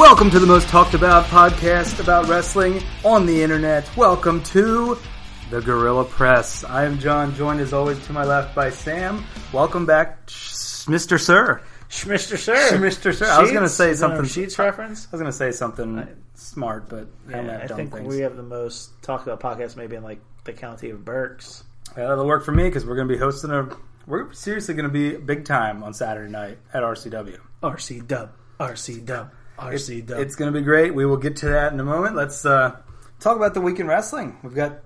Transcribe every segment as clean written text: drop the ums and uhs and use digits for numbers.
Welcome to the most talked about podcast about wrestling on the internet. Welcome to the Guerrilla Press. I am John, joined as always to my left by Sam. Welcome back, Mr. Sir. Mr. Sir. Mr. Sir. I was going to say something. Sheets reference? I was going to say something smart, but I think we have the most talked about podcast maybe in like the county of Berks. That'll work for me because we're going to be hosting we're seriously going to be big time on Saturday night at RCW. RC Dub. It's going to be great. We will get to that in a moment. Let's talk about the week in wrestling. We've got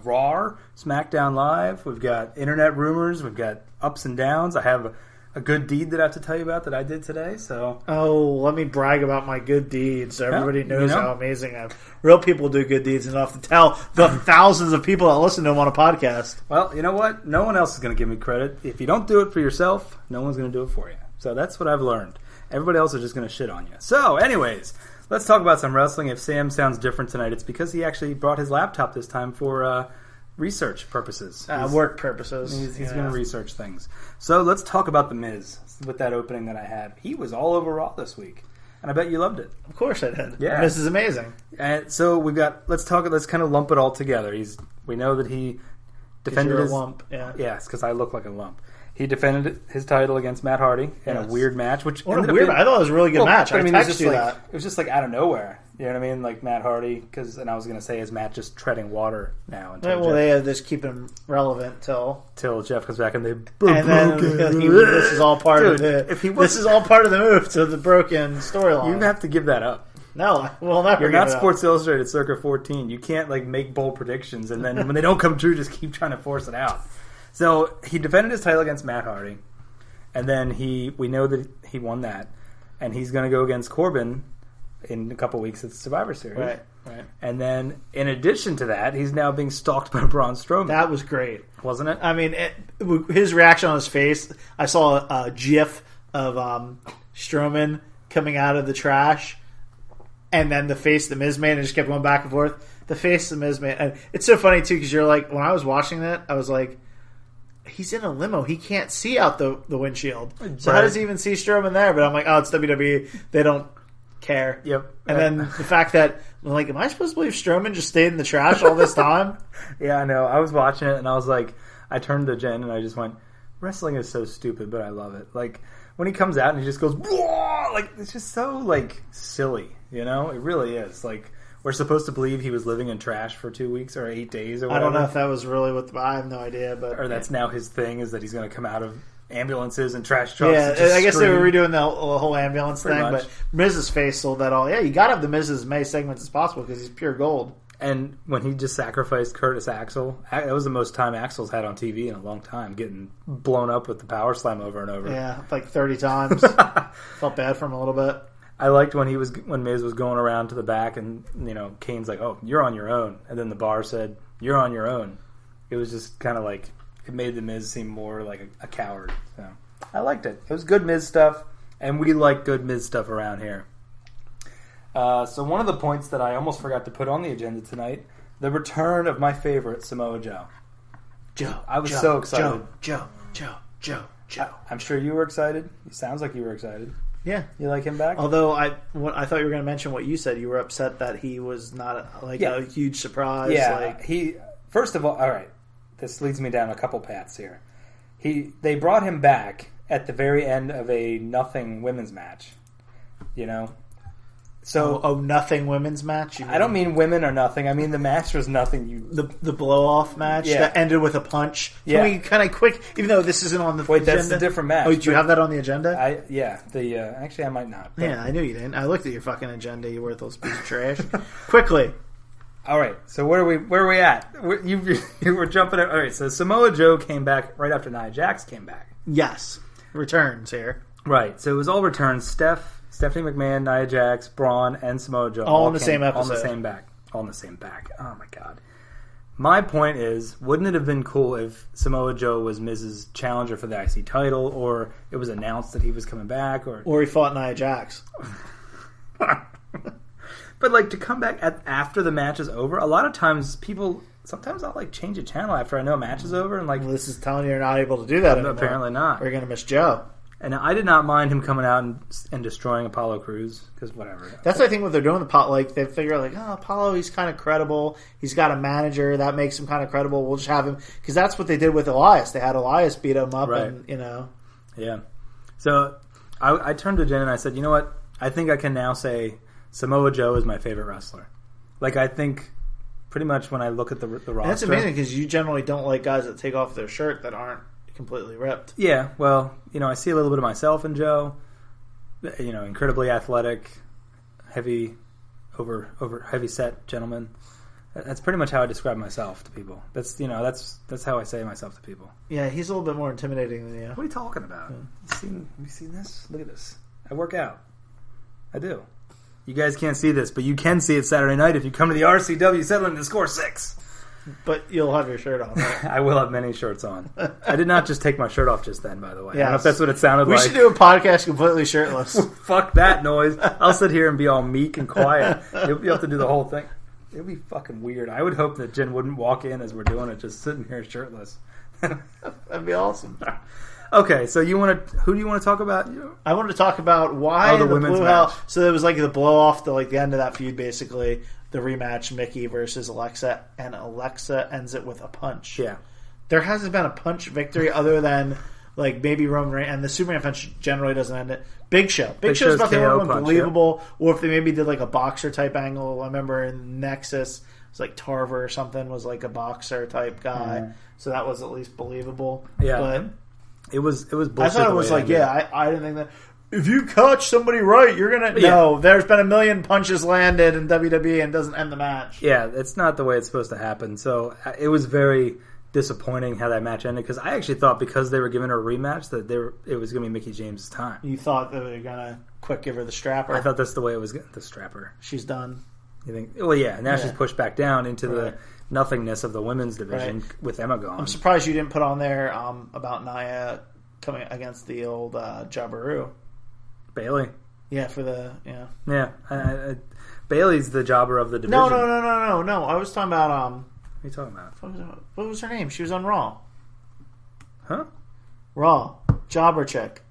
Raw, Smackdown Live. We've got internet rumors. We've got ups and downs. I have a good deed that I have to tell you about that I did today. So, let me brag about my good deeds so everybody knows how amazing I am. Real people do good deeds enough to tell the thousands of people that listen to them on a podcast. Well, you know what? No one else is going to give me credit. If you don't do it for yourself, no one's going to do it for you. So that's what I've learned. Everybody else is just going to shit on you. So, anyways, let's talk about some wrestling. If Sam sounds different tonight, it's because he actually brought his laptop this time for research purposes. Work purposes. He's going to research things. So, let's talk about The Miz with that opening that I had. He was all over Raw this week, and I bet you loved it. Of course I did. Yeah. This is amazing. And so, let's kind of lump it all together. We know that he defended his lump. Yeah. Yes, because I look like a lump. He defended his title against Matt Hardy in a weird match, which I thought it was a really good match. I texted you that. It was just like out of nowhere. You know what I mean? Like Matt Hardy, and I was going to say, is Matt just treading water now? They just keep him relevant till Jeff comes back and then this is all part of this is all part of the move to the broken storyline. You have to give that up. No, we'll never. You're not Sports Illustrated Circa 14. You can't make bold predictions and then when they don't come true, just keep trying to force it out. So he defended his title against Matt Hardy, and then we know that he won that, and he's going to go against Corbin in a couple weeks at the Survivor Series. Right. And then, in addition to that, he's now being stalked by Braun Strowman. That was great, wasn't it? I mean, his reaction on his face. I saw a GIF of Strowman coming out of the trash, and then the face the Miz made, and just kept going back and forth. The face the Miz made, and it's so funny too because you're like, when I was watching that, I was like, he's in a limo. He can't see out the windshield. So how does he even see Strowman there? But I'm like, oh, it's WWE. They don't care. Yep. And then the fact that, like, am I supposed to believe Strowman just stayed in the trash all this time? Yeah, I know. I was watching it, and I was like, I turned to Jen, and I just went, wrestling is so stupid, but I love it. Like, when he comes out and he just goes, like, it's just so, silly, you know? It really is. Like, we're supposed to believe he was living in trash for 2 weeks or 8 days or whatever. I don't know if that was really I have no idea. Or that's now his thing, is that he's going to come out of ambulances and trash trucks. Yeah, I guess they were redoing the whole ambulance thing, but Miz's face sold that all. Yeah, you got to have the Miz's May segments as possible because he's pure gold. And when he just sacrificed Curtis Axel, that was the most time Axel's had on TV in a long time, getting blown up with the power slam over and over. Yeah, like 30 times. Felt bad for him a little bit. I liked when Miz was going around to the back and, Kane's like, oh, you're on your own. And then the bar said, you're on your own. It was just kind of like, it made the Miz seem more like a coward. So I liked it. It was good Miz stuff, and we like good Miz stuff around here. So one of the points that I almost forgot to put on the agenda tonight, the return of my favorite, Samoa Joe. I was so excited. Joe. I'm sure you were excited. It sounds like you were excited. Yeah. You like him back? Although I thought you were going to mention what you said. You were upset that he was not a huge surprise. Yeah. First of all right, this leads me down a couple paths here. They brought him back at the very end of a nothing women's match. So nothing women's match? I don't mean women or nothing. I mean the match was nothing. The blow-off match that ended with a punch. Can we kind of quick, even though this isn't on the agenda? That's a different match. Oh, do you have that on the agenda? Actually, I might not. Yeah, I knew you didn't. I looked at your fucking agenda, you worthless piece of trash. Quickly. All right, so where are we at? You were jumping. All right, so Samoa Joe came back right after Nia Jax came back. Yes, returns here. Right, so it was all returns. Stephanie McMahon, Nia Jax, Braun, and Samoa Joe all in the same episode. All in the same back. Oh my god. My point is, wouldn't it have been cool if Samoa Joe was Miz's challenger for the IC title, or it was announced that he was coming back, or he fought Nia Jax? But to come back after the match is over, a lot of times sometimes I'll change a channel after I know a match is over, and this is telling you you're not able to do that anymore. Apparently not. Or you're going to miss Joe. And I did not mind him coming out and destroying Apollo Crews, because whatever. That's I think what they're doing. They figure Apollo, he's kind of credible. He's got a manager that makes him kind of credible. We'll just have him, because that's what they did with Elias. They had Elias beat him up, right. and Yeah. So I turned to Jen and I said, you know what? I think I can now say Samoa Joe is my favorite wrestler. Like, I think pretty much when I look at the roster, and that's amazing because you generally don't like guys that take off their shirt that aren't completely ripped. Yeah, well, I see a little bit of myself in Joe. Incredibly athletic, heavy set gentleman. That's pretty much how I describe myself to people. That's how I say myself to people. Yeah, he's a little bit more intimidating than you. What are you talking about? Yeah. Have you seen this? Look at this. I work out. I do. You guys can't see this, but you can see it Saturday night if you come to the RCW settling to score 6. But you'll have your shirt on, right? I will have many shirts on. I did not just take my shirt off just then, by the way. Yes. I don't know if that's what it sounded like. We should do a podcast completely shirtless. Fuck that noise. I'll sit here and be all meek and quiet. You'll have to do the whole thing. It would be fucking weird. I would hope that Jen wouldn't walk in as we're doing it, just sitting here shirtless. That'd be awesome. Okay, so who do you want to talk about? I wanted to talk about why the women's Blue match. So there was like the blow off, the end of that feud, basically. The rematch, Mickey versus Alexa, and Alexa ends it with a punch. Yeah. There hasn't been a punch victory other than like maybe Roman Reigns, and the Superman punch generally doesn't end it. Big Show. Big Show's about the only one believable. Yeah. Or if they maybe did like a boxer type angle. I remember in Nexus, it was like Tarver or something was like a boxer type guy. Mm. So that was at least believable. Yeah. But it was bullshit. I thought it was like, I didn't think that. If you catch somebody right, you're going to... No, there's been a million punches landed in WWE and doesn't end the match. Yeah, it's not the way it's supposed to happen. So it was very disappointing how that match ended, because I actually thought because they were giving her a rematch that it was going to be Mickie James' time. You thought that they were going to quick give her the strapper? I thought that's the way it was. The strapper. She's done. You think? Well, yeah. Now she's pushed back down into the nothingness of the women's division with Emma gone. I'm surprised you didn't put on there about Nia coming against the old Jabaru. Bailey. Yeah, for the... Yeah. Bailey's the jobber of the division. No. I was talking about... What are you talking about? What was her name? She was on Raw. Huh? Raw. Jobber chick.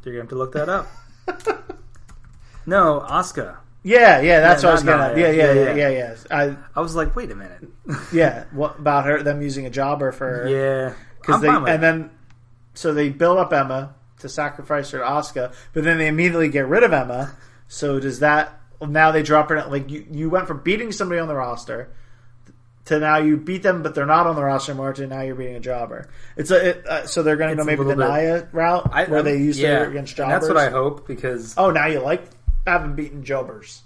You're going to have to look that up. No, Asuka. Yeah, that's what I was getting at. Yeah. I was like, wait a minute. Yeah, what about her? Them using a jobber for... Yeah. So they build up Emma to sacrifice her to Asuka, but then they immediately get rid of Emma. So does that... Now they drop her... Like, you went from beating somebody on the roster to now you beat them, but they're not on the roster anymore, to now you're beating a jobber. So they're going to go maybe the Nia route, where they used her against jobbers? That's what I hope, because... Oh, now you like having beaten jobbers.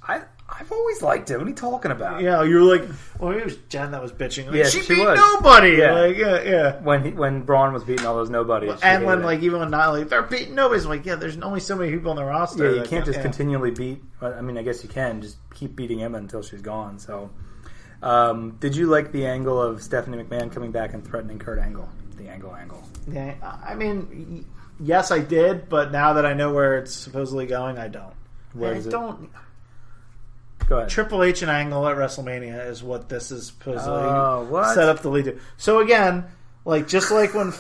I've always liked it. What are you talking about? Yeah, you were like... Well, maybe it was Jen that was bitching. Like, she beat was. nobody! Yeah. When Braun was beating all those nobodies. And when, even when Nia, they're beating nobodies. I'm like, there's only so many people on the roster. Yeah, you can't just continually beat... I mean, I guess you can. Just keep beating Emma until she's gone, so... did you like the angle of Stephanie McMahon coming back and threatening Kurt Angle? The angle. Yeah, I mean, yes, I did, but now that I know where it's supposedly going, I don't. Where is it? Go ahead. Triple H and Angle at WrestleMania is what this is supposedly set up to lead to. So again, just like when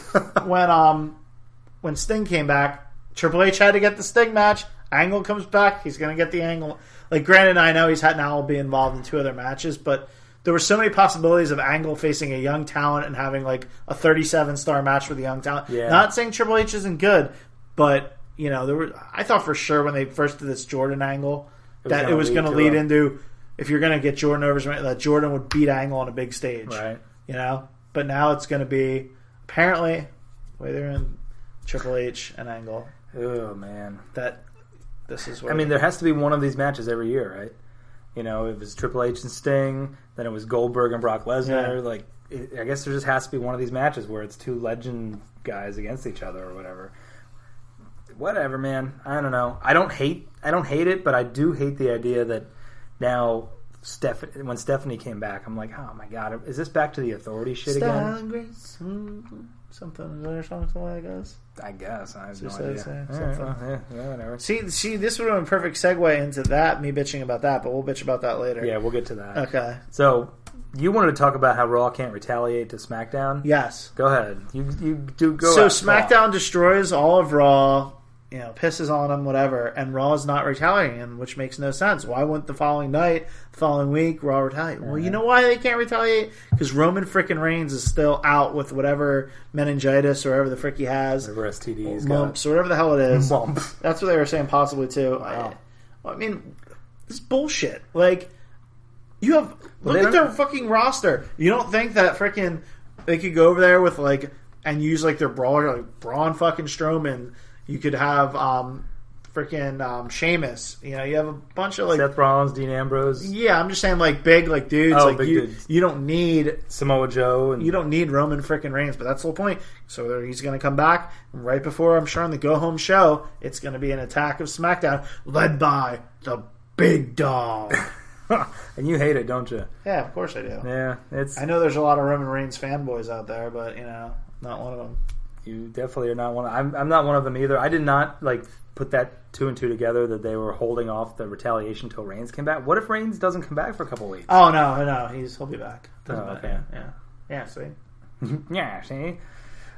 Sting came back, Triple H had to get the Sting match. Angle comes back, he's going to get the Angle. Granted, I know he's had now be involved in 2 other matches, but there were so many possibilities of Angle facing a young talent and having a 37-star match with a young talent. Yeah. Not saying Triple H isn't good, but I thought for sure when they first did this Jordan angle that it was going to lead into, if you're going to get Jordan over, that Jordan would beat Angle on a big stage. Right. But now it's going to be, apparently, they're in Triple H and Angle. Oh, man. This is what there has to be one of these matches every year, right? It was Triple H and Sting, then it was Goldberg and Brock Lesnar. Yeah. I guess there just has to be one of these matches where it's 2 legend guys against each other or whatever. Whatever, man. I don't know. I don't hate it, but I do hate the idea that now when Stephanie came back, I'm like, oh my god, is this back to the authority shit again? Something. Is there something like that? I guess. I have no idea. Whatever. See, this would have been a perfect segue into that, me bitching about that, but we'll bitch about that later. Yeah, we'll get to that. Okay. So, You wanted to talk about how Raw can't retaliate to SmackDown? Yes. Go ahead. You do go. So SmackDown destroys all of Raw, pisses on them, whatever, and Raw is not retaliating, which makes no sense. Why wouldn't the following night, the following week, Raw retaliate? Well, you know why they can't retaliate? Because Roman frickin' Reigns is still out with whatever meningitis or whatever the frick he has. Whatever STDs, mumps, or whatever the hell it is. Mump. That's what they were saying possibly too. Wow. I mean, it's bullshit. Like, look at their fucking roster. You don't think that frickin' they could go over there with and use their brawler, like Braun fucking Strowman. You could have freaking Sheamus. You have a bunch of Seth Rollins, Dean Ambrose. Yeah, I'm just saying big dudes. Oh, big dudes. You don't need Samoa Joe. You don't need Roman freaking Reigns, but that's the whole point. So he's going to come back right before, I'm sure, on the go home show. It's going to be an attack of SmackDown led by the big dog. And you hate it, don't you? Yeah, of course I do. Yeah, I know there's a lot of Roman Reigns fanboys out there, but not one of them. You definitely are not one. I'm not one of them either. I did not put that 2 and 2 together that they were holding off the retaliation until Reigns came back. What if Reigns doesn't come back for a couple weeks? Oh no, he'll be back. Okay, yeah. See, yeah, see.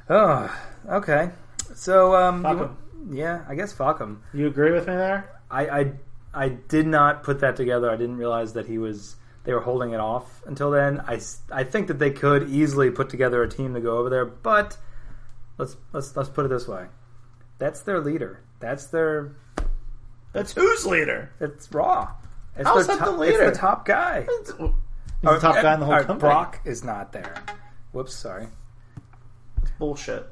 Oh, okay. So fuck him. Yeah, I guess fuck him. You agree with me there? I did not put that together. I didn't realize that they were holding it off until then. I think that they could easily put together a team to go over there, but. Let's put it this way. That's their leader. That's whose leader? It's Raw. How's that the leader? It's the top guy. He's the top guy in the whole company. Brock is not there. Whoops, sorry. It's bullshit.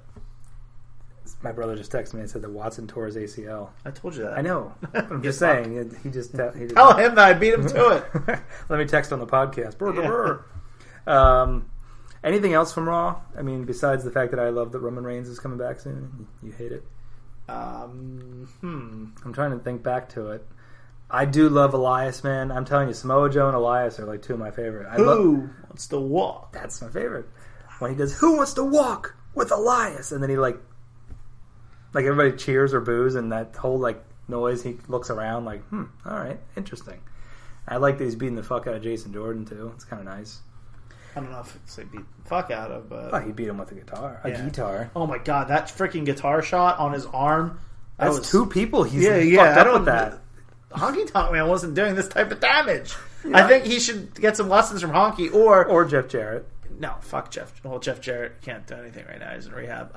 My brother just texted me and said that Watson tore his ACL. I told you that. I know. I'm just saying. He just tell him that I beat him to it. Let me text on the podcast. Anything else from Raw? I mean, besides the fact that I love that Roman Reigns is coming back soon. You hate it? I'm trying to think back to it. I do love Elias, man. I'm telling you, Samoa Joe and Elias are 2 of my favorite. Who wants to walk? That's my favorite. When he does, "Who wants to walk with Elias?" And then he everybody cheers or boos, and that whole noise. He looks around all right, interesting. I like that he's beating the fuck out of Jason Jordan too. It's kind of nice. I don't know if it's beat the fuck out of, but he beat him with a guitar. Oh my god, that freaking guitar shot on his arm. That's 2 people. He's fucked up with that. Honky Tonk Man wasn't doing this type of damage. Yeah. I think he should get some lessons from Honky or Jeff Jarrett. No, fuck Jeff. Well, Jeff Jarrett can't do anything right now. He's in rehab.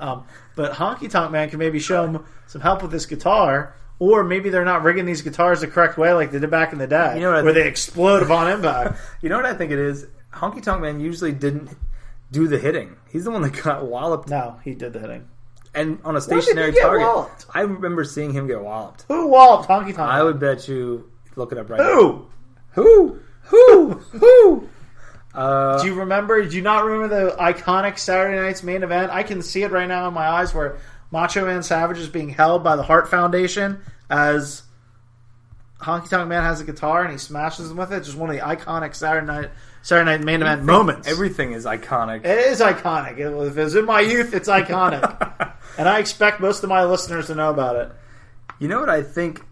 But Honky Tonk Man can maybe show him some help with this guitar. Or maybe they're not rigging these guitars the correct way like they did back in the day, where they explode upon impact. You know what I think it is? Honky Tonk Man usually didn't do the hitting. He's the one that got walloped. No, he did the hitting. And on a stationary target. Walloped? I remember seeing him get walloped. Who walloped Honky Tonk Man? I would bet you, look it up right now. Who? Do you remember, do you not remember the iconic Saturday night's main event? I can see it right now in my eyes where Macho Man Savage is being held by the Hart Foundation as Honky Tonk Man has a guitar and he smashes him with it. It's just one of the iconic Saturday night main event moments. Everything is iconic. It is iconic. If it was in my youth, it's iconic. And I expect most of my listeners to know about it. You know what I think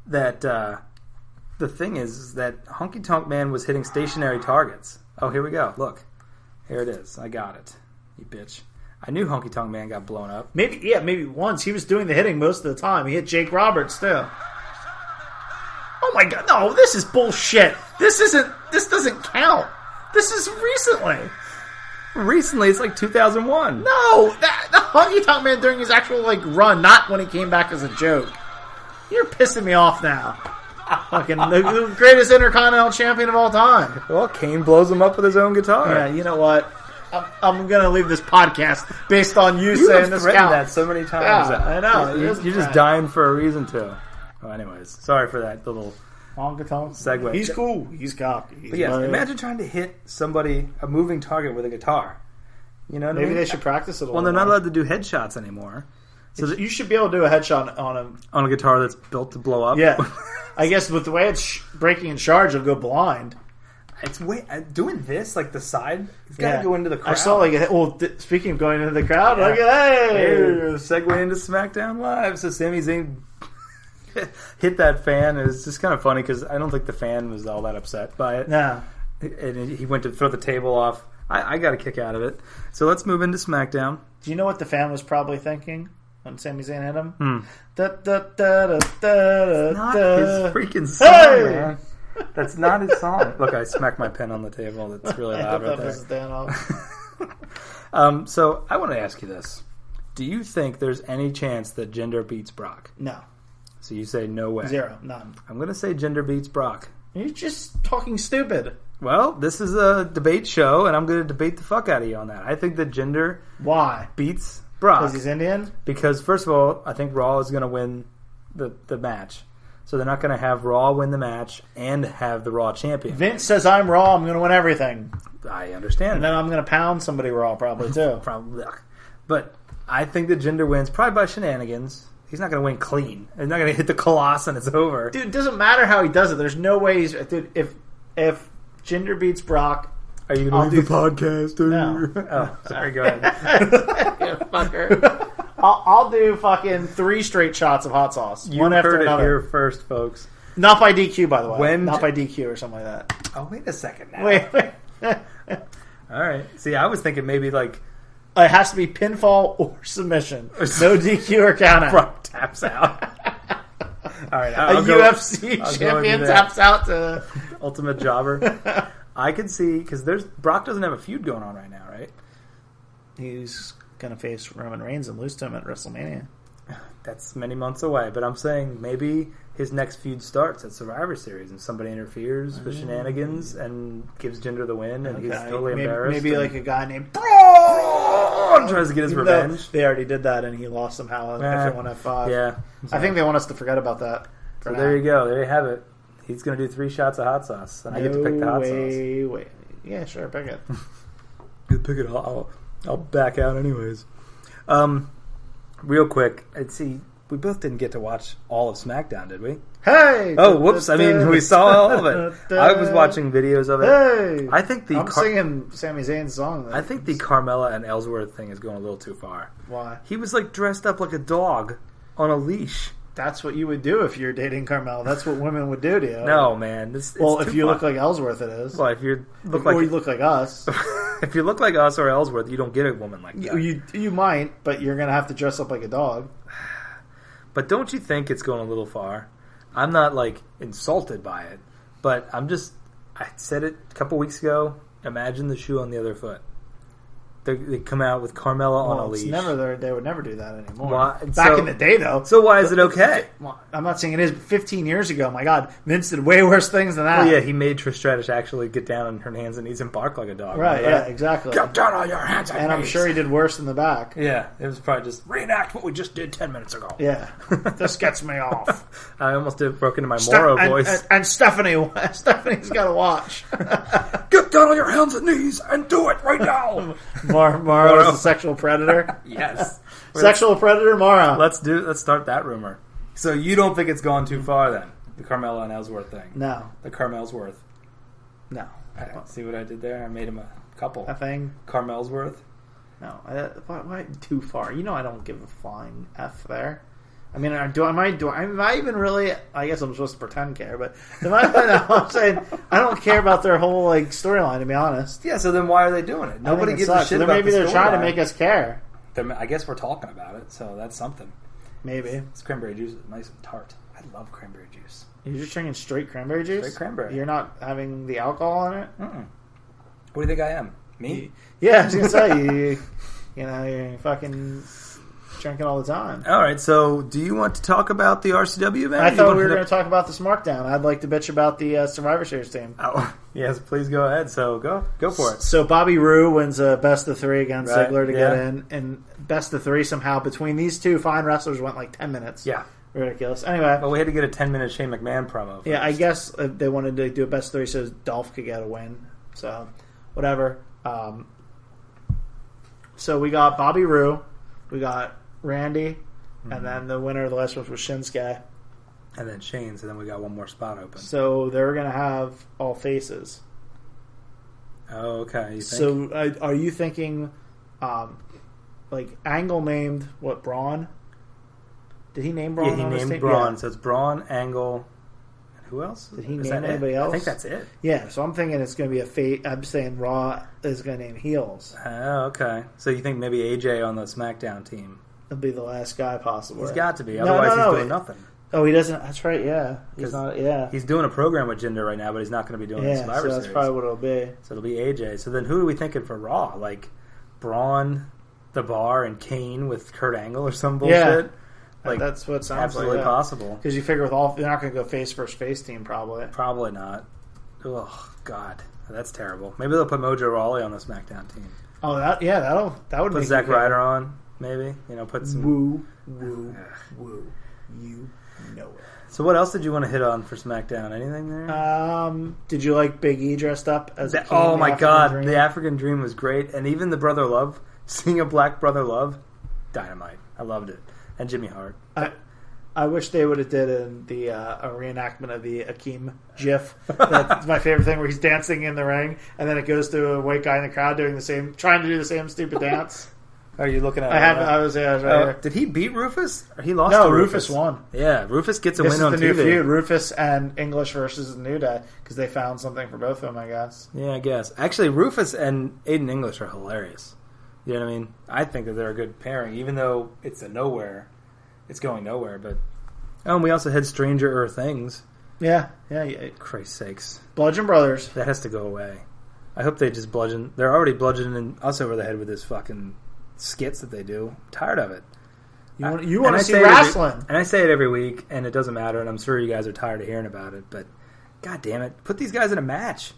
that the thing is that Honky Tonk Man was hitting stationary targets. Oh, here we go. Look. Here it is. I got it. You bitch. I knew Honky Tonk Man got blown up. Maybe once. He was doing the hitting most of the time. He hit Jake Roberts, too. Oh my god, no, this is bullshit. This doesn't count. This is recently. Recently, it's 2001. No, the Honky Tonk Man during his actual run, not when he came back as a joke. You're pissing me off now. Fucking the greatest Intercontinental Champion of all time. Well, Kane blows him up with his own guitar. Yeah, you know what? I'm going to leave this podcast based on you saying this count. That so many times. Yeah, I know. You're just dying for a reason to. Well, anyways, sorry for that little segue. He's cool. He's cocky. But yes, imagine trying to hit somebody, a moving target, with a guitar. You know what I mean? Maybe they should practice it a little. Well, they're not allowed to do headshots anymore. So you should be able to do a headshot on a guitar that's built to blow up. Yeah. I guess with the way it's breaking in charge, it'll go blind. It's doing this, the side, it's got to go into the crowd. I saw speaking of going into the crowd, look at segue into Smackdown Live. So Sami Zayn hit that fan. It's just kind of funny because I don't think the fan was all that upset by it. No. and he went to throw the table off. I got a kick out of it. So let's move into SmackDown. Do you know what the fan was probably thinking when Sami Zayn hit him? Not his freaking song, man. That's not his song. Look, I smacked my pen on the table. That's really loud right there. So I want to ask you this. Do you think there's any chance that Jinder beats Brock? No. So you say no way. 0. None. I'm going to say Jinder beats Brock. You're just talking stupid. Well, this is a debate show, and I'm going to debate the fuck out of you on that. I think that Jinder beats Brock. Because he's Indian? Because, first of all, I think Raw is going to win the match. So they're not going to have Raw win the match and have the Raw champion. Vince says, I'm Raw, I'm going to win everything. I understand. And then I'm going to pound somebody Raw probably, too. Probably. But I think that Jinder wins, probably by shenanigans. He's not going to win clean. He's not going to hit the Colossus and it's over. Dude, it doesn't matter how he does it. There's no way he's... Dude, if Jinder beats Brock... Are you going to leave the podcast? No. Oh, sorry, go ahead. You fucker. I'll do fucking 3 straight shots of hot sauce. You one after heard another. it here first, folks. Not by DQ, by the way. Not by DQ or something like that. Oh, wait a second now. Wait. All right. See, I was thinking maybe like... It has to be pinfall or submission. No DQ or count out. Brock taps out. All right. A UFC champion taps out to... Ultimate Jobber. I could see... Because Brock doesn't have a feud going on right now, right? He's going to face Roman Reigns and lose to him at WrestleMania. That's many months away, but I'm saying maybe his next feud starts at Survivor Series and somebody interferes with shenanigans and gives Jinder the win and he's totally embarrassed. Maybe like a guy named Braun tries to get his revenge. They already did that and he lost somehow after 1 F5. Yeah. I think they want us to forget about that. So there you go. There you have it. He's going to do 3 shots of hot sauce and I get to pick the hot sauce. Wait. Yeah, sure, pick it. You pick it. I'll back out anyways. Real quick, we both didn't get to watch all of SmackDown, did we? Hey! Oh, whoops! I mean, we saw all of it. I was watching videos of it. Hey! I think I'm singing Sami Zayn's song. I think the Carmella and Ellsworth thing is going a little too far. Why? He was like dressed up like a dog on a leash. That's what you would do if you're dating Carmella. That's what women would do to you. No, man. Well, if you look like Ellsworth, it is. Well, if you look or you look like us. If you look like us or Ellsworth, you don't get a woman like that. You might, but you're going to have to dress up like a dog. But don't you think it's going a little far? I'm not, like, insulted by it, but I said it a couple weeks ago, imagine the shoe on the other foot. They come out with Carmella on a leash. They would never do that anymore. Well, Back in the day, though. So why is it okay? Well, I'm not saying it is. 15 years ago, my God, Vince did way worse things than that. Oh, yeah, he made Trish Stratus actually get down on her hands and knees and bark like a dog. Right, yeah, exactly. Get down on your hands and knees. And I'm sure he did worse in the back. Yeah, it was probably just reenact what we just did 10 minutes ago. Yeah, this gets me off. I almost broke into my Moro voice. And Stephanie's got to watch. Get down on your hands and knees and do it right now. Moro is a sexual predator. Yes, sexual predator Moro. Let's start that rumor. So you don't think it's gone too far then? The Carmella and Ellsworth thing. No. The Carmelsworth. No. See what I did there? I made him a couple. A thing. Carmelsworth. No. Why too far? You know I don't give a flying F there. I mean, am I even really? I guess I'm supposed to pretend care, but I'm saying I don't care about their whole like storyline. To be honest, yeah. So then why are they doing it? Nobody gives a shit about maybe they're trying to make us care. I guess we're talking about it, so that's something. Maybe this cranberry juice is nice and tart. I love cranberry juice. You're just drinking straight cranberry juice. Straight cranberry. You're not having the alcohol in it. Mm-mm. What do you think I am? Me? Yeah, I was gonna say you're fucking drinking all the time. All right, so do you want to talk about the RCW event? I thought we were going to talk about the Smackdown. I'd like to bitch about the Survivor Series team. Oh, yes, please go ahead. So go for it. So Bobby Roode wins a best of 3 against Ziggler to get in, and best of 3 somehow between these two fine wrestlers went like 10 minutes. Yeah. Ridiculous. Anyway. But we had to get a 10-minute Shane McMahon promo first. Yeah, I guess they wanted to do a best of 3 so Dolph could get a win. So, whatever. So we got Bobby Roode. We got Randy. And then the winner of the last one was Shinsuke. And then Shane's, and then we got one more spot open. So they were going to have all faces. Oh, okay. You think? So are you thinking, like Angle named what, Braun? Did he name Braun? Yeah, he named Braun. So it's Braun, Angle, and Who else? Did he Is name that anybody it? else? I think that's it. Yeah, so I'm thinking it's going to be a fate. I'm saying Raw is going to name heels. Oh, okay. So you think maybe AJ on the SmackDown team? He'll be the last guy possible. He's got to be. Otherwise, he's doing nothing. Oh, he doesn't. That's right. Yeah, he's not. Yeah, he's doing a program with Jinder right now, but he's not going to be doing the Survivor Series. That's probably what it'll be. So it'll be AJ. So then, who are we thinking for Raw? Like Braun, The Bar, and Kane with Kurt Angle or some bullshit? Yeah. Like, that's what sounds absolutely like, possible. Because you figure with all, they're not going to go face versus face team, probably. Probably not. Oh God, that's terrible. Maybe they'll put Mojo Rawley on the SmackDown team. Oh, that would put make Zack Ryder on. Maybe put some woo. You know it. So what else did you want to hit on for SmackDown? Anything there? Did you like Big E dressed up as a king? Oh my God, the African Dream was great, and even the Brother Love, seeing a black Brother Love, dynamite. I loved it. And Jimmy Hart. I wish they would have did a reenactment of the Akeem GIF. That's my favorite thing, where he's dancing in the ring, and then it goes to a white guy in the crowd trying to do the same stupid dance. Are you looking at it? I was right here. Did he beat Rufus? Or he lost No, to Rufus won. Yeah, Rufus gets a This win is on the TV. new feud, Rufus and English versus the New Day, because they found something for both of them, I guess. Yeah, I guess. Actually, Rufus and Aiden English are hilarious. You know what I mean? I think that they're a good pairing, even though it's it's going nowhere. But and we also had Stranger Things. Yeah. Christ's sakes. Bludgeon Brothers. That has to go away. I hope they just bludgeon. They're already bludgeoning us over the head with this fucking skits that they do. I'm tired of it. You want to see wrestling. And I say it every week, and it doesn't matter, and I'm sure you guys are tired of hearing about it, but God damn it. Put these guys in a match.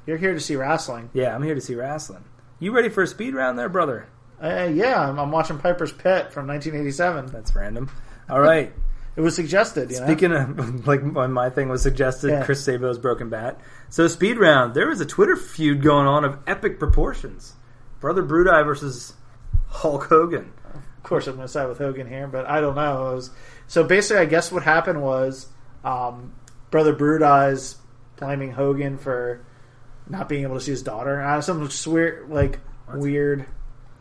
You're here to see wrestling. Yeah, I'm here to see wrestling. You ready for a speed round there, brother? Yeah, I'm watching Piper's Pit from 1987. That's random. All right. It was suggested, Speaking of, like, when my thing was suggested, Chris Sabo's Broken Bat. So, speed round. There was a Twitter feud going on of epic proportions. Brother Brutus versus Hulk Hogan. Of course, I'm going to side with Hogan here, but I don't know. So, basically, I guess what happened was Brother Brutus blaming Hogan for not being able to see his daughter. Something just weird, weird.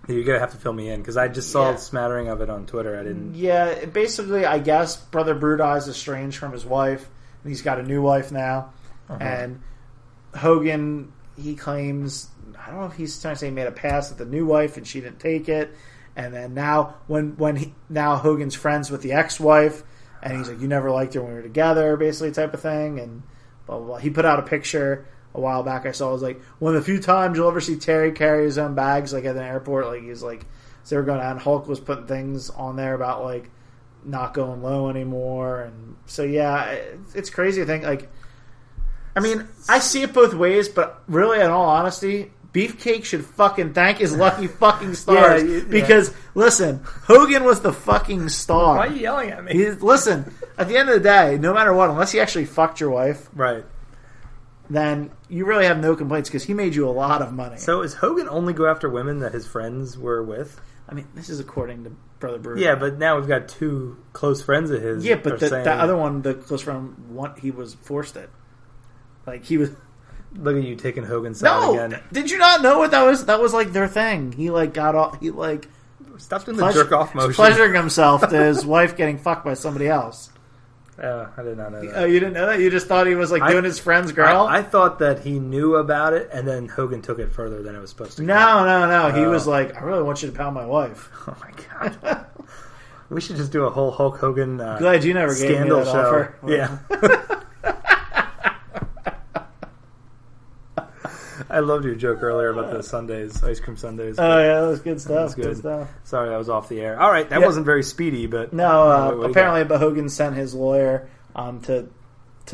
You're going to have to fill me in, because I just saw a smattering of it on Twitter. I didn't... Yeah, basically, I guess Brother Brutus is estranged from his wife, and he's got a new wife now. Uh-huh. And Hogan, he claims, I don't know if he's trying to say he made a pass at the new wife, and she didn't take it. And then now, now Hogan's friends with the ex-wife, and he's like, you never liked her when we were together, basically, type of thing. And blah, blah, blah. He put out a picture a while back I saw. It was like, one of the few times you'll ever see Terry carry his own bags, like at an airport. Like, he's like, so they were going out, and Hulk was putting things on there about like not going low anymore. And so yeah, it's crazy to think, like, I mean, I see it both ways, but really, in all honesty, Beefcake should fucking thank his lucky fucking stars. Because listen, Hogan was the fucking star. Why are you yelling at me? Listen, at the end of the day, no matter what, unless he actually fucked your wife, right, then you really have no complaints, because he made you a lot of money. So is Hogan only go after women that his friends were with? I mean, this is according to Brother Brutus. Yeah, but now we've got two close friends of his. Yeah, but the other one, the close friend, he was forced it. Like, he was... Look at you taking Hogan's side again. Did you not know what that was? That was like their thing. He like got off. He like stopped doing the jerk off motion, pleasuring himself to his wife getting fucked by somebody else. I did not know that. Oh, you didn't know that? You just thought he was like doing his friend's girl? I thought that he knew about it, and then Hogan took it further than it was supposed to. No. He was like, I really want you to pound my wife. Oh my god. We should just do a whole Hulk Hogan glad you never gave me that show. Offer. Yeah. I loved your joke earlier about the sundaes, ice cream sundaes. Oh yeah, that was good stuff. That was good stuff. Sorry, I was off the air. All right, that wasn't very speedy, but no. Apparently, but Hogan sent his lawyer to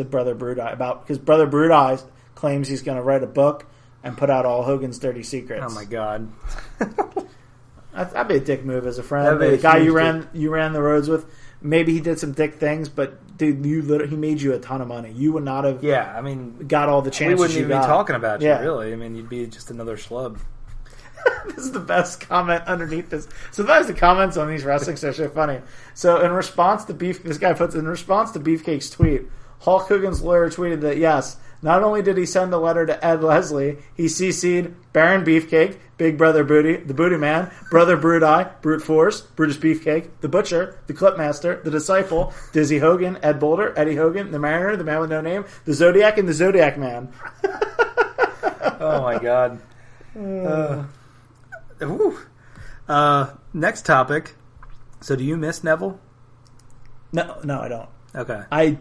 Brother Brutus because Brother Brutus claims he's going to write a book and put out all Hogan's dirty secrets. Oh my god, that'd be a dick move as a friend. The guy you ran the roads with. Maybe he did some dick things, but dude, he made you a ton of money. You would not have. Yeah, I mean, got all the chances. We wouldn't even be talking about you, yeah. Really. I mean, you'd be just another schlub. This is the best comment underneath this. Sometimes the comments on these wrestling stuff are funny. So in response to this guy puts in response to Beefcake's tweet, Hulk Hogan's lawyer tweeted that yes, Not only did he send a letter to Ed Leslie, he CC'd Baron Beefcake, Big Brother Booty, the Booty Man, Brother Brute Eye, Brute Force, Brutus Beefcake, the Butcher, the Clipmaster, the Disciple, Dizzy Hogan, Ed Boulder, Eddie Hogan, the Mariner, the Man with No Name, the Zodiac, and the Zodiac Man. Oh my god. Next topic. So do you miss Neville? No, I don't. Okay. I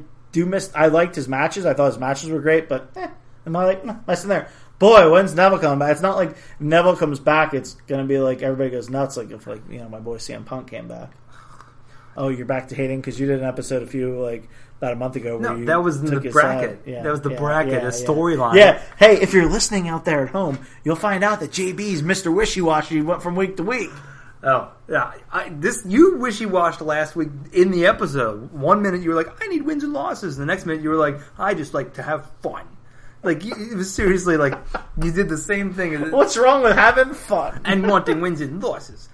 liked his matches. I thought his matches were great, but am I like, less than there. Boy, when's Neville coming back? It's not like if Neville comes back, it's going to be like everybody goes nuts. Like if my boy CM Punk came back. Oh, you're back to hating because you did an episode about a month ago. Where No, that was the bracket. Yeah, that was the bracket, a storyline. Yeah. Hey, if you're listening out there at home, you'll find out that JB's Mr. Wishy-Washy went from week to week. Oh, yeah. You wishy-washed last week in the episode. 1 minute you were like, I need wins and losses. The next minute you were like, I just like to have fun. Like, it was seriously like, you did the same thing. What's wrong with having fun? And wanting wins and losses.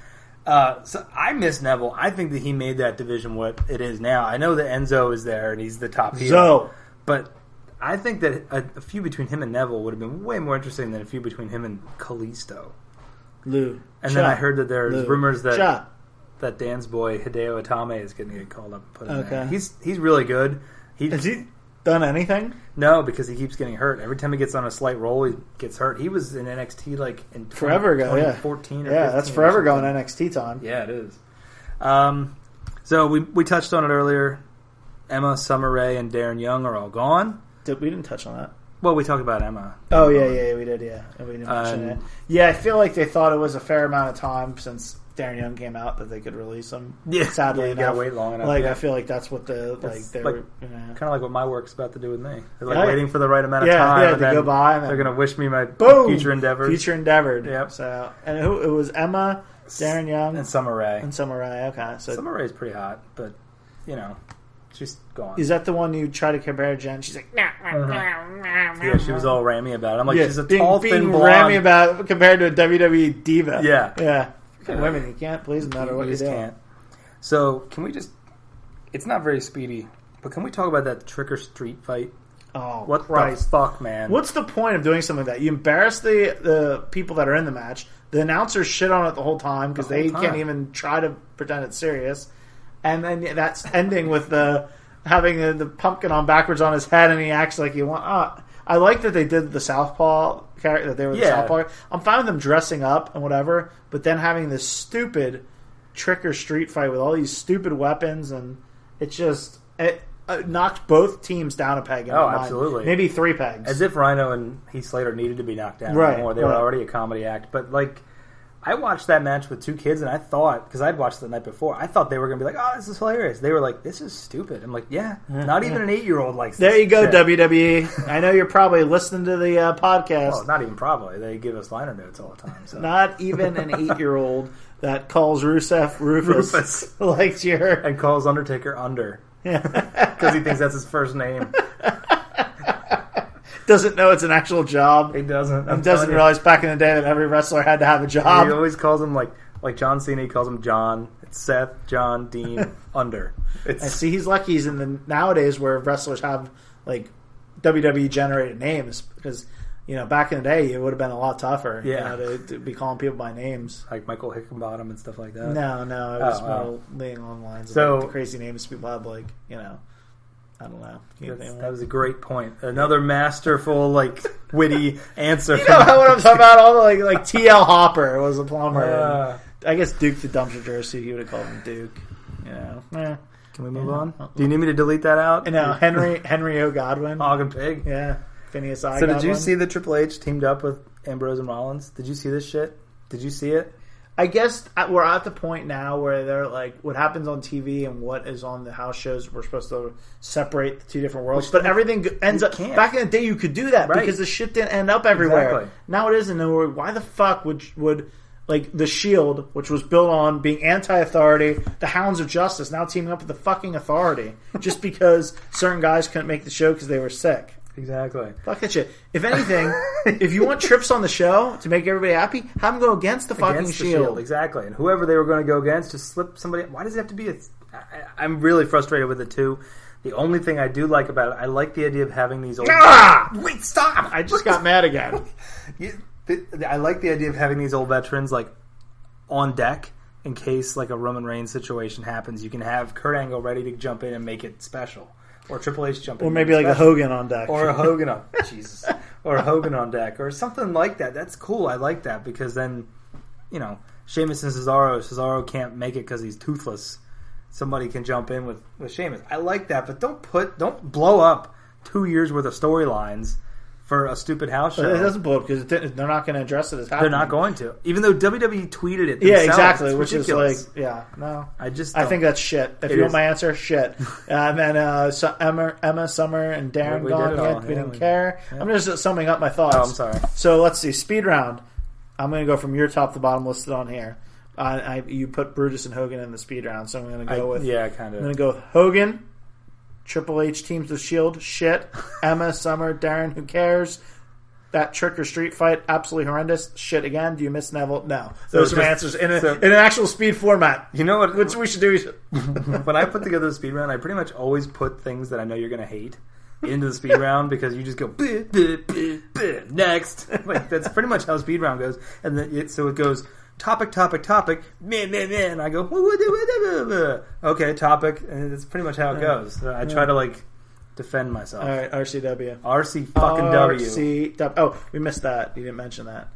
So I miss Neville. I think that he made that division what it is now. I know that Enzo is there and he's the top heel. But I think that a feud between him and Neville would have been way more interesting than a feud between him and Kalisto. Lou. And then I heard that there's rumors that Dan's boy Hideo Itami is going to get called up and put in there. He's really good. Has he done anything? No, because he keeps getting hurt. Every time he gets on a slight roll, he gets hurt. He was in NXT in forever ago, 2014 or 15. Yeah, that's forever ago in NXT time. Yeah, it is. So we touched on it earlier. Emma, Summer Rae, and Darren Young are all gone. We didn't touch on that. Well, we talked about Emma. Oh, yeah, we did, yeah. And we didn't mention it. Yeah, I feel like they thought it was a fair amount of time since Darren Young came out that they could release him. Yeah, sadly enough. Gotta wait long enough. I feel like that's what they're kind of like what my work's about to do with me. They're waiting for the right amount of time. Yeah, to go by. And they're going to wish me my future endeavors. Future endeavored. Yep. So, and it was Emma, Darren Young, and Summer Rae. Okay, so Summer Rae's pretty hot, but she's gone. Is that the one you try to compare Jen? She's like, nah. Yeah, she was all rammy about it. I'm like, she's a tall, thin blonde. Rammy about it compared to a WWE diva. Yeah. Women, you can't please them no matter what you do. Can't. So, can we just... It's not very speedy, but can we talk about that Trick or Street fight? Oh, what the fuck, man? What's the point of doing something like that? You embarrass the people that are in the match. The announcers shit on it the whole time because they can't even try to pretend it's serious. And then that's ending with having the pumpkin on backwards on his head, and he acts like you want. I like that they did the Southpaw character. That they were the Southpaw. I'm fine with them dressing up and whatever, but then having this stupid Trick or Street fight with all these stupid weapons, and it knocked both teams down a peg. Absolutely, maybe 3 pegs. As if Rhino and Heath Slater needed to be knocked down more. They were already a comedy act, but I watched that match with 2 kids, and I thought, because I'd watched it the night before, I thought they were going to be like, oh, this is hilarious. They were like, this is stupid. I'm like, not even an 8-year-old likes this. There you go, shit. WWE. I know you're probably listening to the podcast. Oh, not even probably. They give us liner notes all the time. So. Not even an 8-year-old that calls Rufus likes your... And calls Undertaker Under. Yeah. Because he thinks that's his first name. Doesn't know it's an actual job. He doesn't. And doesn't realize back in the day that every wrestler had to have a job. He always calls him like John Cena. He calls him John. It's Seth, John, Dean, Under. I see. He's lucky he's in the nowadays where wrestlers have WWE generated names because back in the day it would have been a lot tougher. To be calling people by names like Michael Hickenbottom and stuff like that. No, it was more laying on lines. So the crazy names people have I don't know. That was a great point. Another masterful, witty answer. You know what I'm talking about? All the T.L. Hopper was a plumber. I guess Duke the Dumpster Jersey, he would have called him Duke. Can we move on? Do you need me to delete that out? No, Henry O. Godwin. Hog and Pig. Yeah. Phineas I. So did you see that Triple H teamed up with Ambrose and Rollins? Did you see this shit? Did you see it? I guess we're at the point now where they're what happens on TV and what is on the house shows. We're supposed to separate the 2 different worlds, but everything ends up. Back in the day, you could do that because the shit didn't end up everywhere. Exactly. Now it isn't. Why the fuck would the Shield, which was built on being anti-authority, the Hounds of Justice, now teaming up with the fucking Authority just because certain guys couldn't make the show because they were sick? Exactly. Fuck that shit. If anything, if you want trips on the show to make everybody happy, have them go against the fucking Shield. Exactly. And whoever they were going to go against, just slip somebody. Why does it have to be I'm really frustrated with it too. The only thing I do like about it, I like the idea of having these old... Wait, stop! I just got mad again. I like the idea of having these old veterans like on deck in case like a Roman Reigns situation happens. You can have Kurt Angle ready to jump in and make it special, or Triple H jump in, or maybe like a Hogan on deck, or a Hogan on Jesus, or a Hogan on deck, or something like that. That's cool. I like that because then Sheamus and Cesaro can't make it because he's toothless. Somebody can jump in with Sheamus. I like that, but don't blow up 2 years worth of storylines for a stupid house show. It doesn't blow up because they're not going to address it as happening. They're not going to. Even though WWE tweeted it themselves. Yeah, exactly. Which ridiculous. is like, no. I think that's shit. If you want my answer, shit. And then Emma, Summer, and Darren we gone did it yet. all. We didn't care. Yeah. I'm just summing up my thoughts. Oh, I'm sorry. So let's see. Speed round. I'm going to go from your top to bottom listed on here. You put Brutus and Hogan in the speed round, so I'm going to go with... Yeah, kind of. I'm going to go with Hogan, Triple H teams the Shield, shit. Emma, Summer, Darren, who cares? That trick or street fight, absolutely horrendous. Shit again. Do you miss Neville? No. Those are my answers in an actual speed format. You know what? Which we should do. When I put together the speed round, I pretty much always put things that I know you're going to hate into the speed round because you just go next. Like that's pretty much how speed round goes. And then so it goes topic, meh, and I go okay, topic, and it's pretty much how it goes. So I try to defend myself. All right, RCW. RC fucking W. RCW. Oh, we missed that. You didn't mention that.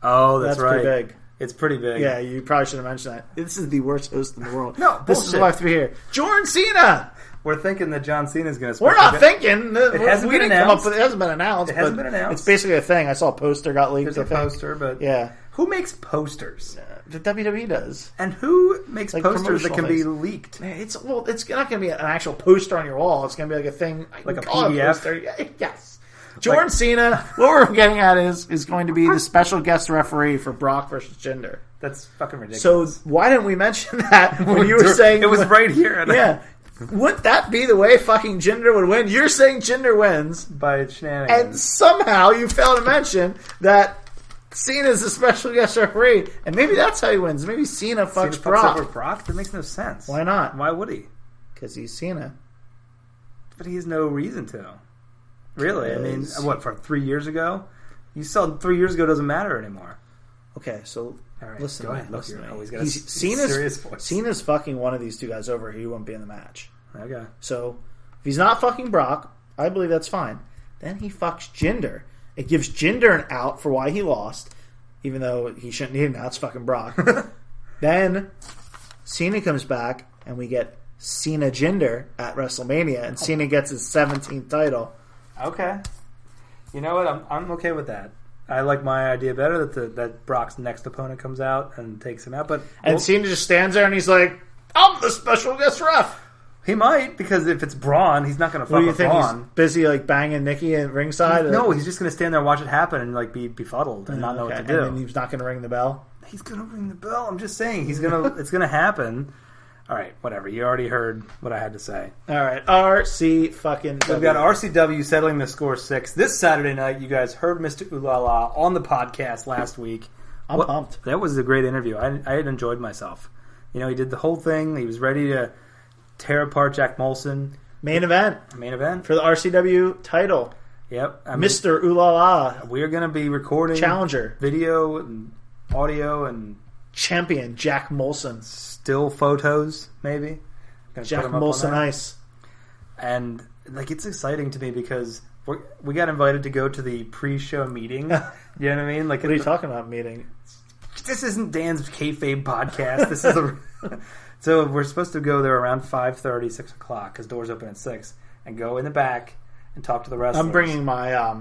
Oh, that's right. Pretty big. It's pretty big. Yeah, you probably should have mentioned that. This is the worst host in the world. No, this is why I have to be here. Jordan Cena. We're thinking that John Cena is going to. We're not thinking. It hasn't been announced. It hasn't been announced. It hasn't been announced. It's basically a thing. I saw a poster got leaked. There's a poster, but yeah. Who makes posters? The WWE does. And who makes posters that can be leaked? It's not going to be an actual poster on your wall. It's going to be like a thing, like a PDF. Yes. Jordan Cena. What we're getting at is going to be the special guest referee for Brock versus Jinder. That's fucking ridiculous. So why didn't we mention that when you were saying it was right here? Yeah. Wouldn't that be the way fucking Jinder would win? You're saying Jinder wins by shenanigans, and somehow you fail to mention that Cena's a special guest referee, and maybe that's how he wins. Maybe Cena fucks Brock. Over Brock? That makes no sense. Why not? Why would he? Because he's Cena. But he has no reason to. Really? I mean, what, from 3 years ago? You saw 3 years ago doesn't matter anymore. Okay, so listen to me. Cena's fucking one of these two guys over. He won't be in the match. Okay. So if he's not fucking Brock, I believe that's fine. Then he fucks Jinder. It gives Jinder an out for why he lost, even though he shouldn't need an out. It's fucking Brock. Then Cena comes back, and we get Cena Jinder at WrestleMania, and Cena gets his 17th title. Okay. You know what? I'm okay with that. I like my idea better that Brock's next opponent comes out and takes him out. And Cena just stands there and he's like, I'm the special guest ref. He might, because if it's Braun, he's not going to fuck with Braun. Do you think he's busy banging Nikki at ringside? No, he's just going to stand there and watch it happen and be befuddled and not know what to do. And he's not going to ring the bell? He's going to ring the bell. I'm just saying. It's going to happen. All right, whatever. You already heard what I had to say. All right, RC fucking W. We've got RCW settling the score 6 this Saturday night. You guys heard Mr. Ulala on the podcast last week. I'm pumped. That was a great interview. I had enjoyed myself. He did the whole thing. He was ready to tear apart Jack Molson. Main event for the RCW title. Yep, Mr. Ulala. We are going to be recording challenger, video and audio and champion Jack Molson. Still photos, maybe. Jack Molson Ice. And it's exciting to me because we got invited to go to the pre-show meeting. You know what I mean? What are you talking about, meeting? This isn't Dan's kayfabe podcast. This is so we're supposed to go there around 5:30, 6 o'clock because doors open at 6, and go in the back and talk to the wrestlers. I'm bringing my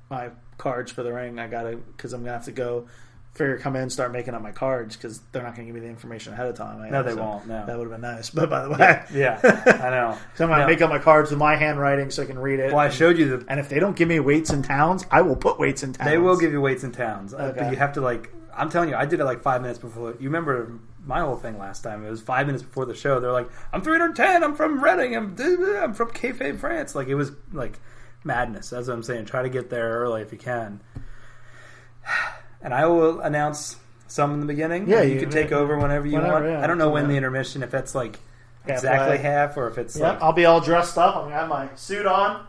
my cards for the ring. I gotta because I'm gonna have to go. Come in and start making up my cards because they're not going to give me the information ahead of time. No, they won't. No, that would have been nice. But by the way, yeah I know. So I'm going to make up my cards with my handwriting so I can read it. Well, I showed you and if they don't give me weights and towns, I will put weights and towns. They will give you weights and towns, okay. But you have to I'm telling you, I did it 5 minutes before. You remember my whole thing last time? It was 5 minutes before the show. They're like, "I'm 310. I'm from Reading. I'm from kayfabe France." It was madness. That's what I'm saying. Try to get there early if you can. And I will announce some in the beginning. Yeah, you can take over whenever you want. Yeah, I don't know when the intermission, if that's exactly half, or if it's Yep, I'll be all dressed up. I'm going to have my suit on.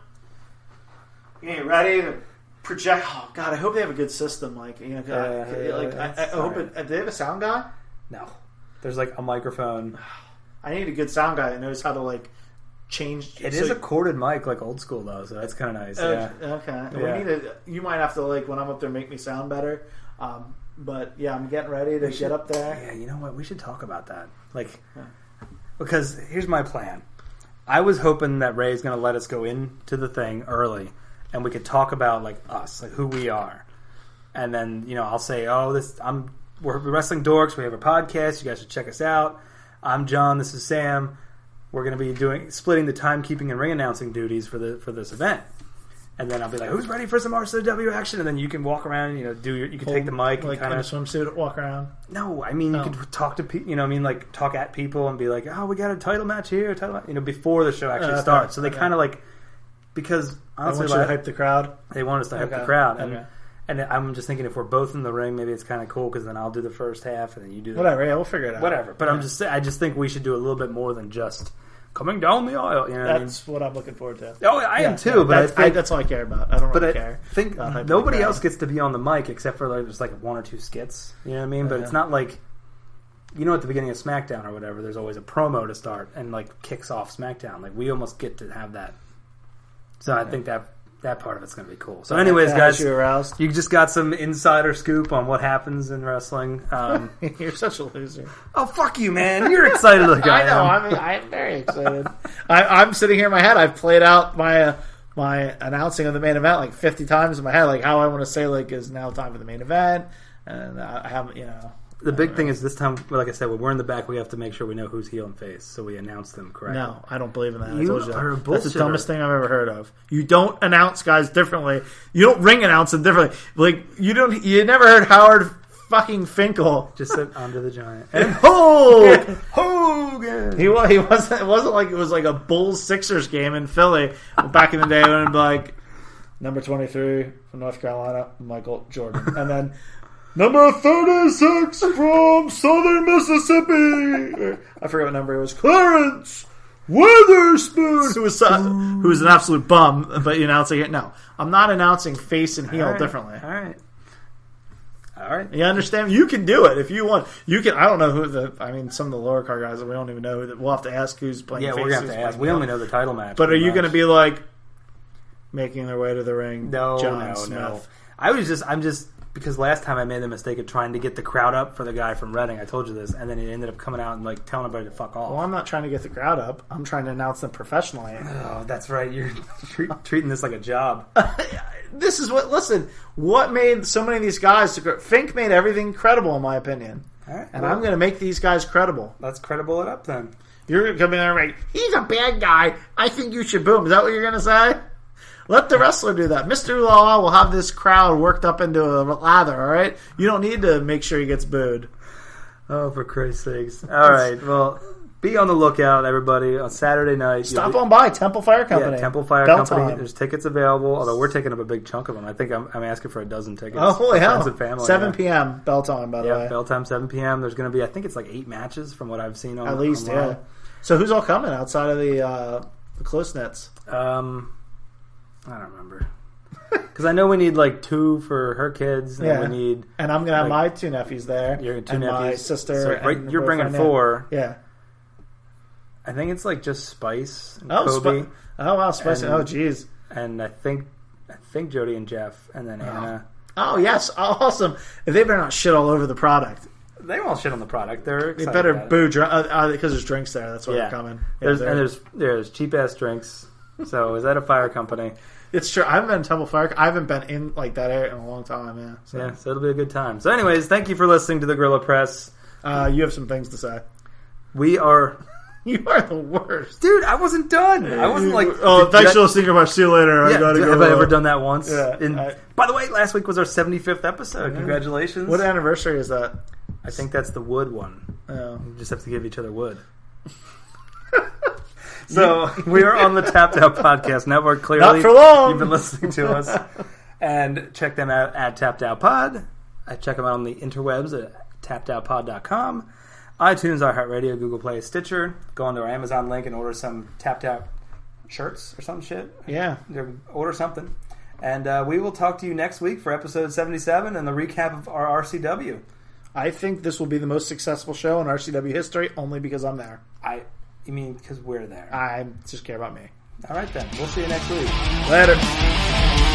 Getting ready to project. Oh, God, I hope they have a good system. Like, I hope do they have a sound guy? No. There's like a microphone. I need a good sound guy that knows how to like change. It is a corded mic, like old school though, so that's kind of nice. Yeah. Okay. Yeah. We need you might have to like when I'm up there make me sound better. But yeah, I'm getting ready to get up there. Yeah, you know what? We should talk about that. Because here's my plan. I was hoping that Ray's going to let us go into the thing early, and we could talk about like us, like who we are, and then I'll say, we're Wrestling Dorks. We have a podcast. You guys should check us out. I'm John. This is Sam. We're going to be splitting the timekeeping and ring announcing duties for this event. And then I'll be like, "Who's ready for some RCW action?" And then you can walk around, you can take the mic like and kind in a of swimsuit, walk around. No, I mean you could talk to people. Like talk at people and be like, "Oh, we got a title match here," before the show actually starts. So they kind of like because honestly, they want you to hype the crowd. They want us to hype the crowd, and I'm just thinking if we're both in the ring, maybe it's kind of cool because then I'll do the first half and then you do whatever. Yeah, we'll figure it out. Whatever, but I just think we should do a little bit more than just coming down the aisle. That's what I'm looking forward to. Oh, I am too. But that's all I care about. I don't really care. I think nobody else gets to be on the mic except for there's like one or two skits. You know what I mean? But it's not like at the beginning of Smackdown or whatever. There's always a promo to start and like kicks off Smackdown. Like we almost get to have that. So I think that part of it's going to be cool. So anyways, guys, you just got some insider scoop on what happens in wrestling. You're such a loser. Oh, fuck you, man. You're excited like I am. I know. I'm very excited. I'm sitting here in my head. I've played out my announcing of the main event like 50 times in my head, like how I want to say like is now time for the main event. And I haven't, The big thing is this time, like I said, when we're in the back, we have to make sure we know who's heel and face, so we announce them correctly. No, I don't believe in that. You are a bullshitter. That's the dumbest thing I've ever heard of. You don't announce guys differently. You don't ring announce them differently. Like you never heard Howard fucking Finkel just said Andre the Giant and Hogan. He wasn't. It wasn't like it was like a Bulls Sixers game in Philly back in the day when it'd be like number 23 from North Carolina, Michael Jordan, and then. Number 36 from Southern Mississippi. I forget what number it was. Clarence Witherspoon, who was an absolute bum, but announcing it. No, I'm not announcing face and heel differently. All right. You understand? You can do it if you want. You can. I don't know who some of the lower card guys. We don't even know. We'll have to ask who's playing. Yeah, face, we're gonna have to ask. We only know the title match. But are you going to be like making their way to the ring? No, John Smith. No. I'm just. Because last time I made the mistake of trying to get the crowd up for the guy from Reading. I told you this. And then it ended up coming out and like telling everybody to fuck off. Well, I'm not trying to get the crowd up. I'm trying to announce them professionally. Oh, that's right. You're treating this like a job. This is what made so many of these guys... Fink made everything credible, in my opinion. All right, and I'm going to make these guys credible. Let's credible it up then. You're going to come in there and like, he's a bad guy. I think you should boo him. Is that what you're going to say? Let the wrestler do that. Mr. Ulala will have this crowd worked up into a lather, all right? You don't need to make sure he gets booed. Oh, for Christ's sakes. All right, well, be on the lookout, everybody, on Saturday night. Stop on by Temple Fire Company. Yeah, Temple Fire Company. There's tickets available, although we're taking up a big chunk of them. I think I'm asking for a dozen tickets. Oh, holy hell. Friends and family, 7 p.m. bell time, by the way. Yeah, bell time, 7 p.m. There's going to be, I think it's like 8 matches from what I've seen on at least, online. Yeah. So who's all coming outside of the close nets? I don't remember. Because I know we need like 2 for her kids. And we need, and I'm going to have my 2 nephews there. Your 2 and nephews. My sister. So you're bringing 4. Yeah. I think it's like just Spice and Kobe. Oh, wow. Spice. Oh, jeez. And I think Jody and Jeff. And then Anna. Oh, yes. Awesome. They better not shit all over the product. They won't shit on the product. They better boo because there's drinks there. That's why they're coming. Yeah, there's cheap ass drinks. So is that a fire company? It's true. I haven't been in Temple Fire. I haven't been in like that area in a long time. Yeah. So it'll be a good time. So, anyways, thank you for listening to the Guerrilla Press. You have some things to say. We are. You are the worst, dude. I wasn't done. I wasn't like. Oh, thanks for listening to my see you later. I gotta go. Have I ever done that once? Yeah. By the way, last week was our 75th episode. Congratulations. What anniversary is that? I think that's the wood one. Oh. We just have to give each other wood. So we are on the Tapped Out Podcast Network. Clearly, not for long. You've been listening to us, and check them out at Tapped Out Pod. I check them out on the interwebs at tappedoutpod.com. iTunes, iHeartRadio, Google Play, Stitcher. Go onto our Amazon link and order some tapped out shirts or some shit. Yeah. Order something. And we will talk to you next week for episode 77 and the recap of our RCW. I think this will be the most successful show in RCW history only because I'm there. You mean because we're there? I just care about me. All right, then. We'll see you next week. Later.